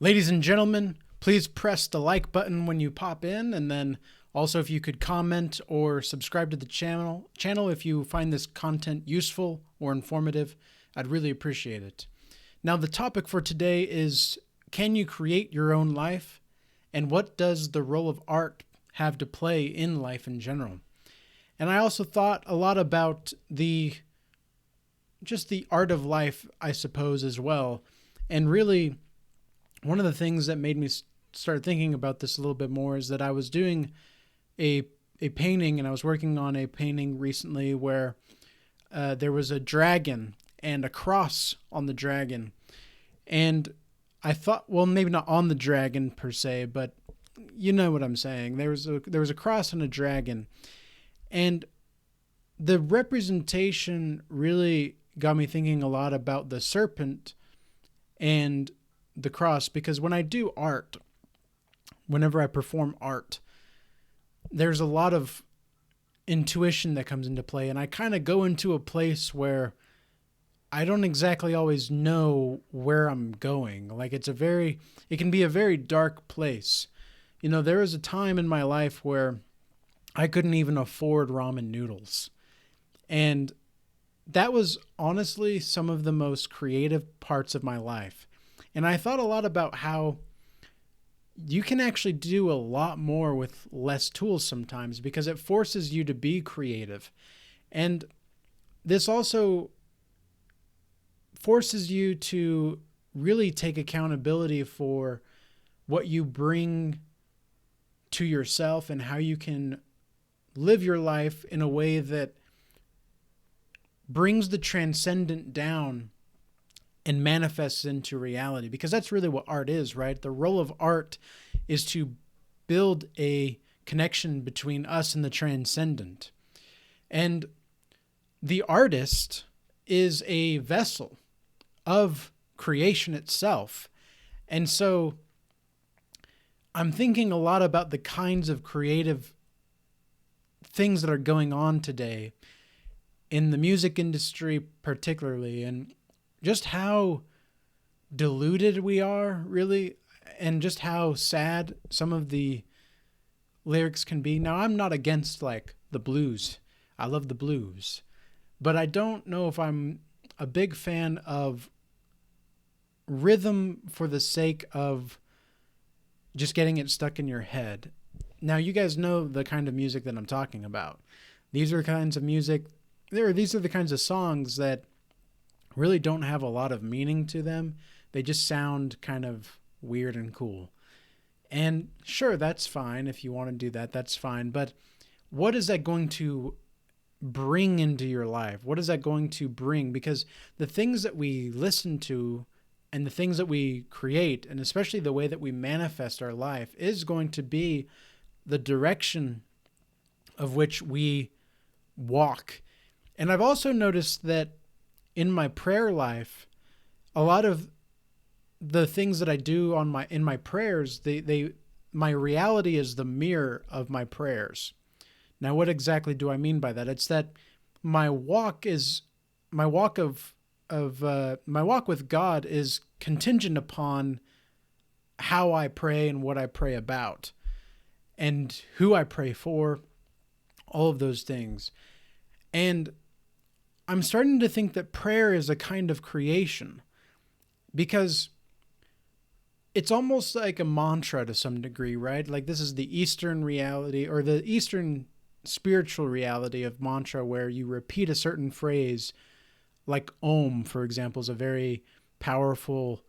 Ladies and gentlemen, please press the like button when you pop in, and then also if you could comment or subscribe to the channel if you find this content useful or informative, I'd really appreciate it. Now, the topic for today is, can you create your own life? And what does the role of art have to play in life in general? And I also thought a lot about the art of life, I suppose, as well. And really, one of the things that made me start thinking about this a little bit more is that I was doing a painting, and I was working on a painting recently where there was a dragon and a cross on the dragon. And I thought, well, maybe not on the dragon per se, but you know what I'm saying. There was a cross and a dragon. And the representation really got me thinking a lot about the serpent and the cross, because when I do art, whenever I perform art, there's a lot of intuition that comes into play, and I kind of go into a place where I don't exactly always know where I'm going. Like it can be a very dark place. You know, there was a time in my life where I couldn't even afford ramen noodles. And that was honestly some of the most creative parts of my life. And I thought a lot about how you can actually do a lot more with less tools sometimes, because it forces you to be creative. And this also forces you to really take accountability for what you bring to yourself and how you can live your life in a way that brings the transcendent down and manifests into reality, because that's really what art is, right? The role of art is to build a connection between us and the transcendent. And the artist is a vessel of creation itself. And so I'm thinking a lot about the kinds of creative things that are going on today in the music industry particularly, and just how diluted we are, really, and just how sad some of the lyrics can be. Now, I'm not against like the blues. I love the blues. But I don't know if I'm a big fan of rhythm for the sake of just getting it stuck in your head. Now, you guys know the kind of music that I'm talking about. These are the kinds of music, these are the kinds of songs that really don't have a lot of meaning to them. They just sound kind of weird and cool. And sure, that's fine. If you want to do that, that's fine. But what is that going to bring into your life? What is that going to bring? Because the things that we listen to and the things that we create, and especially the way that we manifest our life, is going to be the direction of which we walk. And I've also noticed that in my prayer life, a lot of the things that I do in my prayers, my reality is the mirror of my prayers. Now, what exactly do I mean by that? It's that my walk with God is contingent upon how I pray and what I pray about and who I pray for, all of those things. And I'm starting to think that prayer is a kind of creation, because it's almost like a mantra to some degree, right? Like this is the Eastern reality, or the Eastern spiritual reality of mantra, where you repeat a certain phrase, like Om, for example, is a very powerful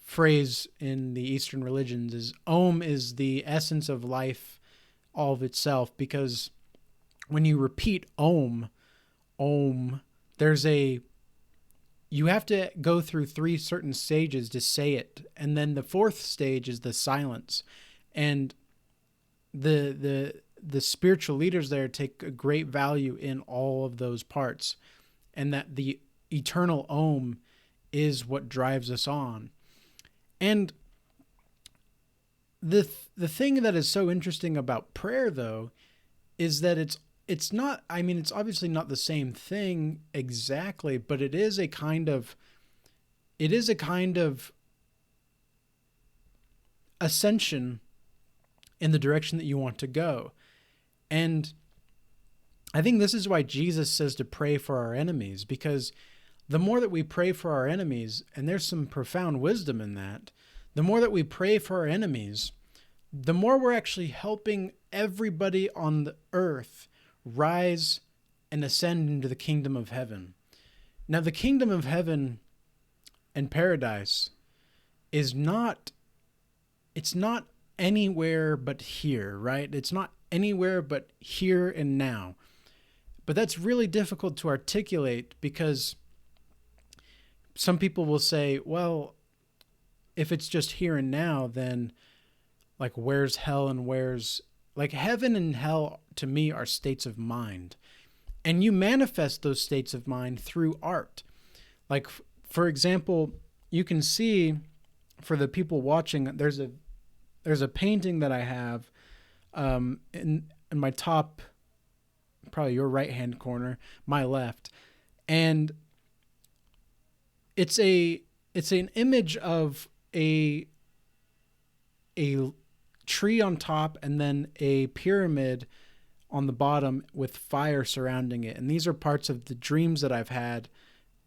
phrase in the Eastern religions. Is Om is the essence of life, all of itself, because when you repeat Om, you have to go through 3 certain stages to say it. And then the 4th stage is the silence. And the spiritual leaders there take a great value in all of those parts. And that the eternal Om is what drives us on. And the thing that is so interesting about prayer, though, is that it's not, I mean, it's obviously not the same thing exactly, but it is a kind of ascension in the direction that you want to go. And I think this is why Jesus says to pray for our enemies, because the more that we pray for our enemies, and there's some profound wisdom in that, the more that we pray for our enemies, the more we're actually helping everybody on the earth rise and ascend into the kingdom of heaven. Now, the kingdom of heaven and paradise is not, it's not anywhere but here, right? It's not anywhere but here and now. But that's really difficult to articulate, because some people will say, well, if it's just here and now, then like where's hell and where's, like, heaven and hell to me are states of mind. And you manifest those states of mind through art. Like, for example, you can see, for the people watching, there's a painting that I have in my top, probably your right-hand corner, my left. And it's an image of a tree on top and then a pyramid on the bottom with fire surrounding it. And these are parts of the dreams that I've had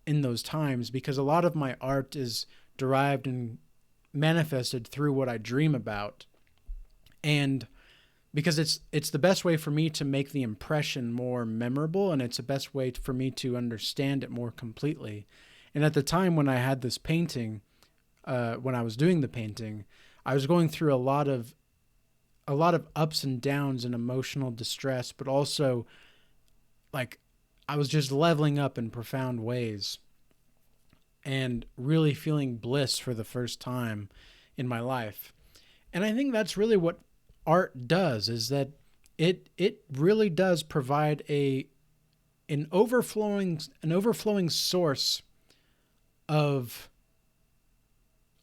in those times, because a lot of my art is derived and manifested through what I dream about. And because it's the best way for me to make the impression more memorable, and it's the best way for me to understand it more completely. And at the time when I had this painting, when I was doing the painting, I was going through a lot of ups and downs and emotional distress, but also like I was just leveling up in profound ways and really feeling bliss for the first time in my life. And I think that's really what art does, is that it really does provide an overflowing source of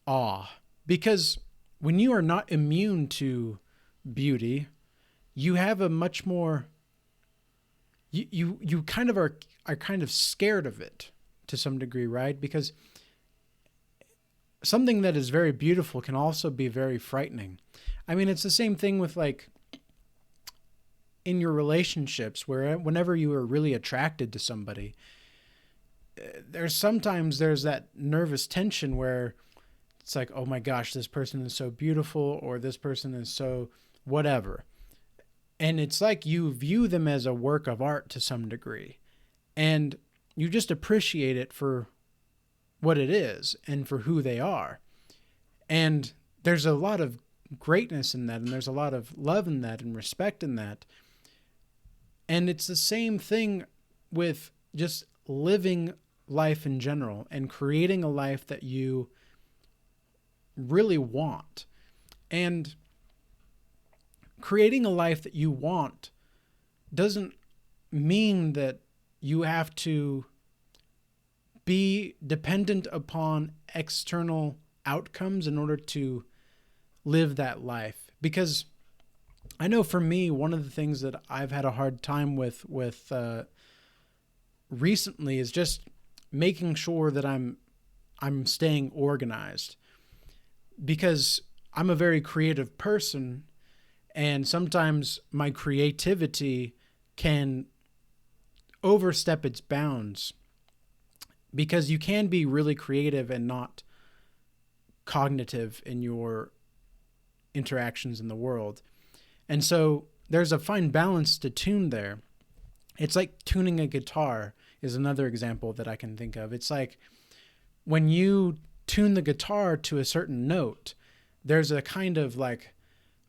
awe. Because when you are not immune to beauty, you have a much more, you kind of are kind of scared of it to some degree, right? Because something that is very beautiful can also be very frightening. I mean, it's the same thing with, like, in your relationships, where whenever you are really attracted to somebody, there's that nervous tension where it's like, oh my gosh, this person is so beautiful, or this person is so whatever. And it's like you view them as a work of art to some degree, and you just appreciate it for what it is and for who they are. And there's a lot of greatness in that, and there's a lot of love in that and respect in that. And it's the same thing with just living life in general and creating a life that you really want. And creating a life that you want doesn't mean that you have to be dependent upon external outcomes in order to live that life. Because I know for me, one of the things that I've had a hard time with recently is just making sure that I'm staying organized, because I'm a very creative person, and sometimes my creativity can overstep its bounds, because you can be really creative and not cognitive in your interactions in the world. And so there's a fine balance to tune there. It's like tuning a guitar is another example that I can think of. It's like when you tune the guitar to a certain note, there's a kind of like,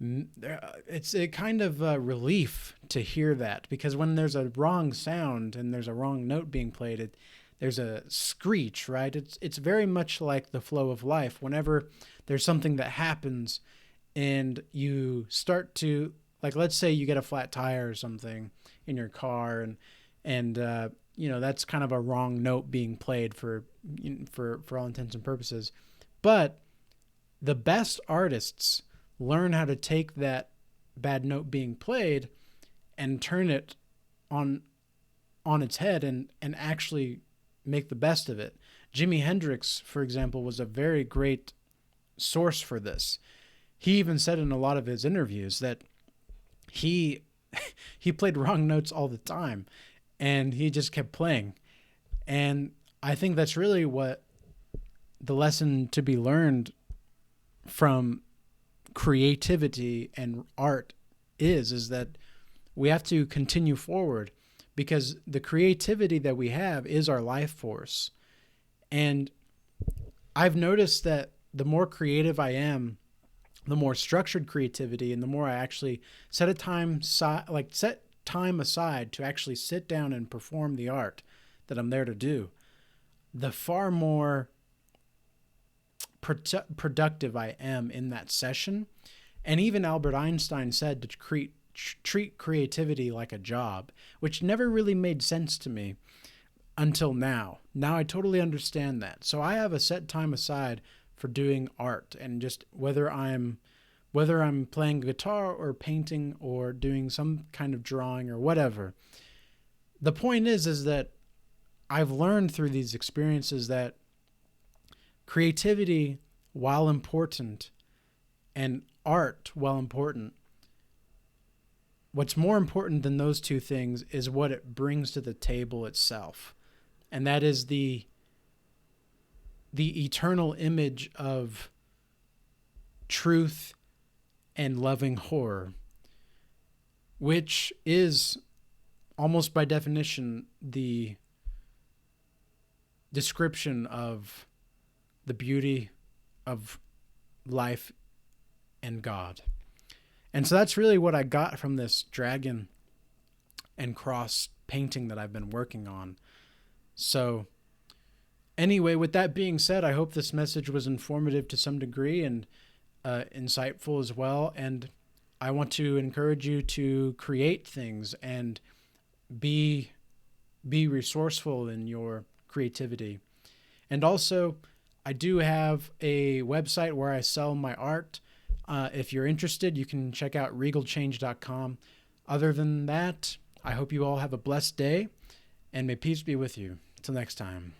it's a kind of relief to hear that, because when there's a wrong sound and there's a wrong note being played, there's a screech, right? It's very much like the flow of life. Whenever there's something that happens and you start to, like, let's say you get a flat tire or something in your car, and that's kind of a wrong note being played for all intents and purposes. But the best artists learn how to take that bad note being played and turn it on its head and actually make the best of it. Jimi Hendrix, for example, was a very great source for this. he even said in a lot of his interviews that he he played wrong notes all the time, and he just kept playing. And I think that's really what the lesson to be learned from creativity and art is that we have to continue forward, because the creativity that we have is our life force. And I've noticed that the more creative I am, the more structured creativity, and the more I actually set time aside to actually sit down and perform the art that I'm there to do, the far more productive I am in that session. And even Albert Einstein said to treat creativity like a job, which never really made sense to me until now. Now I totally understand that. So I have a set time aside for doing art, and just whether I'm playing guitar or painting or doing some kind of drawing or whatever. The point is that I've learned through these experiences that creativity, while important, and art, while important, what's more important than those two things is what it brings to the table itself. And that is the eternal image of truth and loving horror, which is almost by definition the description of the beauty of life and God. And so that's really what I got from this dragon and cross painting that I've been working on. So anyway, with that being said, I hope this message was informative to some degree and insightful as well. And I want to encourage you to create things and be resourceful in your creativity. And also, I do have a website where I sell my art. If you're interested, you can check out regalchange.com. Other than that, I hope you all have a blessed day, and may peace be with you. Until next time.